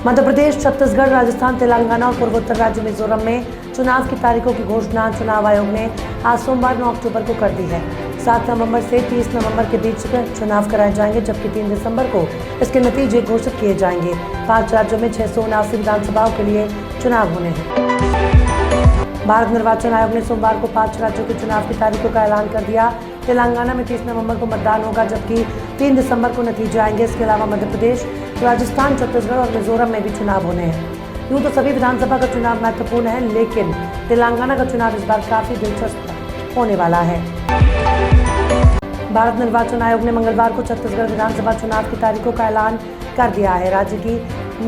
मध्य प्रदेश, छत्तीसगढ़, राजस्थान, तेलंगाना और पूर्वोत्तर राज्य मिजोरम में चुनाव की तारीखों की घोषणा चुनाव आयोग ने आज सोमवार 9 अक्टूबर को कर दी है। 7 नवंबर से 30 नवंबर के बीच चुनाव कराए जाएंगे, जबकि 3 दिसंबर को इसके नतीजे घोषित किए जाएंगे। 5 राज्यों में 679 विधानसभाओं के लिए चुनाव होने हैं। भारत निर्वाचन आयोग ने सोमवार को 5 राज्यों के चुनाव की तारीखों का ऐलान कर दिया। तेलंगाना में 30 नवंबर को मतदान होगा, जबकि 3 दिसंबर को नतीजे आएंगे। इसके अलावा मध्य प्रदेश, राजस्थान, छत्तीसगढ़ और मिजोरम में भी चुनाव होने हैं। यूँ तो सभी विधानसभा का चुनाव महत्वपूर्ण है, लेकिन तेलंगाना का चुनाव इस बार काफी दिलचस्प होने वाला है। भारत निर्वाचन आयोग ने मंगलवार को छत्तीसगढ़ विधानसभा चुनाव की तारीखों का ऐलान कर दिया है। राज्य की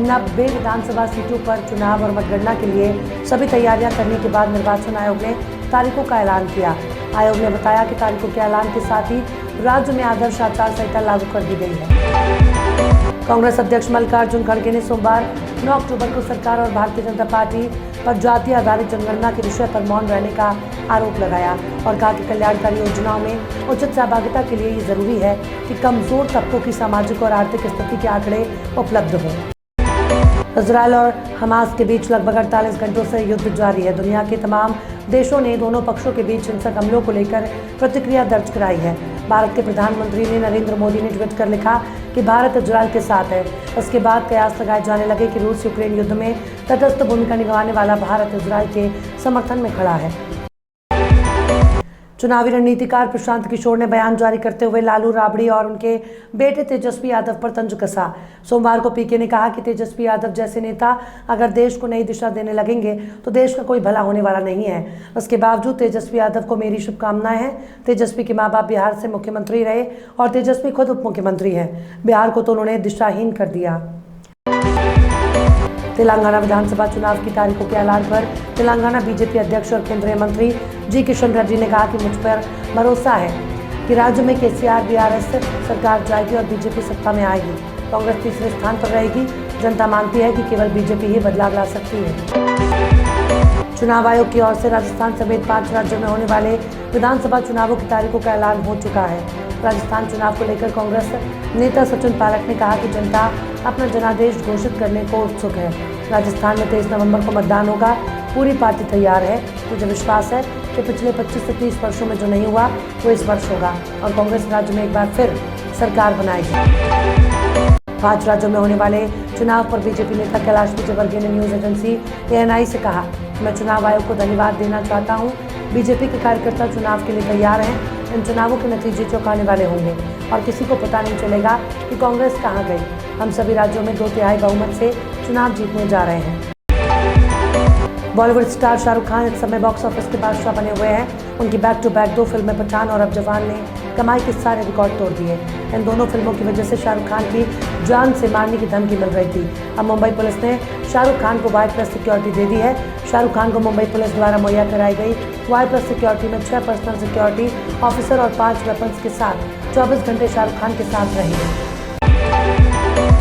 90 विधानसभा सीटों पर चुनाव और मतगणना के लिए सभी तैयारियां करने के बाद निर्वाचन आयोग ने तारीखों का ऐलान किया। आयोग ने बताया कि तारीखों के ऐलान के साथ ही राज्य में आदर्श आचार संहिता लागू कर दी गई है। कांग्रेस अध्यक्ष मल्लिकार्जुन खड़गे ने सोमवार 9 अक्टूबर को सरकार और भारतीय जनता पार्टी पर जाति आधारित जनगणना के विषय पर मौन रहने का आरोप लगाया और कहा कि कल्याणकारी योजनाओं में उचित सहभागिता के लिए ये जरूरी है कि कमजोर तबकों की सामाजिक और आर्थिक स्थिति के आंकड़े उपलब्ध हों। इजरायल और हमास के बीच लगभग 48 घंटों से युद्ध जारी है। दुनिया के तमाम देशों ने दोनों पक्षों के बीच हिंसक हमलों को लेकर प्रतिक्रिया दर्ज कराई है। भारत के प्रधानमंत्री ने नरेंद्र मोदी ने ट्वीट कर लिखा कि भारत इजरायल के साथ है। इसके बाद कयास लगाए जाने लगे कि रूस यूक्रेन युद्ध में तटस्थ भूमिका निभाने वाला भारत इजरायल के समर्थन में खड़ा है। चुनावी रणनीतिकार प्रशांत किशोर ने बयान जारी करते हुए लालू राबड़ी और उनके बेटे तेजस्वी यादव पर तंज कसा। सोमवार को पीके ने कहा कि तेजस्वी यादव जैसे नेता अगर देश को नई दिशा देने लगेंगे तो देश का कोई भला होने वाला नहीं है। इसके बावजूद तेजस्वी यादव को मेरी शुभकामनाएं हैं। तेजस्वी के माँ बाप बिहार से मुख्यमंत्री रहे और तेजस्वी खुद उप मुख्यमंत्री है। बिहार को तो उन्होंने दिशाहीन कर दिया। तेलंगाना विधानसभा चुनाव की तारीखों के ऐलान पर तेलंगाना बीजेपी अध्यक्ष और केंद्रीय मंत्री जी किशन रेड्डी ने कहा कि मुझ पर भरोसा है कि राज्य में केसीआर बीआरएस सरकार जाएगी और बीजेपी सत्ता में आएगी। कांग्रेस तीसरे स्थान पर रहेगी। जनता मानती है कि केवल बीजेपी ही बदलाव ला सकती है। चुनाव आयोग की ओर से राजस्थान समेत 5 राज्यों में होने वाले विधानसभा चुनावों की तारीखों का ऐलान हो चुका है। राजस्थान चुनाव को लेकर कांग्रेस नेता सचिन पायलट ने कहा कि जनता अपना जनादेश घोषित करने को उत्सुक है। राजस्थान में 23 नवंबर को मतदान होगा। पूरी पार्टी तैयार है। मुझे विश्वास है कि पिछले 25 से 30 वर्षों में जो नहीं हुआ वो इस वर्ष होगा और कांग्रेस राज्य में एक बार फिर सरकार बनाएगी। 5 राज्यों में होने वाले चुनाव पर बीजेपी नेता कैलाश विजयवर्गीय ने न्यूज एजेंसी ANI से कहा, मैं चुनाव आयोग को धन्यवाद देना चाहता हूँ। बीजेपी के कार्यकर्ता चुनाव के लिए तैयार हैं। इन चुनावों के नतीजे चौंकाने वाले होंगे और किसी को पता नहीं चलेगा कि कांग्रेस कहां गई। हम सभी राज्यों में 2/3 बहुमत से चुनाव जीतने जा रहे हैं। बॉलीवुड स्टार शाहरुख खान इस समय बॉक्स ऑफिस के बादशाह बने हुए हैं। उनकी बैक टू बैक 2 फिल्में पठान और अब जवान ने कमाई के सारे रिकॉर्ड तोड़ दिए। इन दोनों फिल्मों की वजह से शाहरुख खान की जान से मारने की धमकी मिल रही थी। अब मुंबई पुलिस ने शाहरुख खान को वाई+ सिक्योरिटी दे दी है। शाहरुख खान को मुंबई पुलिस द्वारा मुहैया कराई गई वाई+ सिक्योरिटी में 6 पर्सनल सिक्योरिटी ऑफिसर और 5 वेपन्स के साथ 24 घंटे शाहरुख खान के साथ रहेंगे।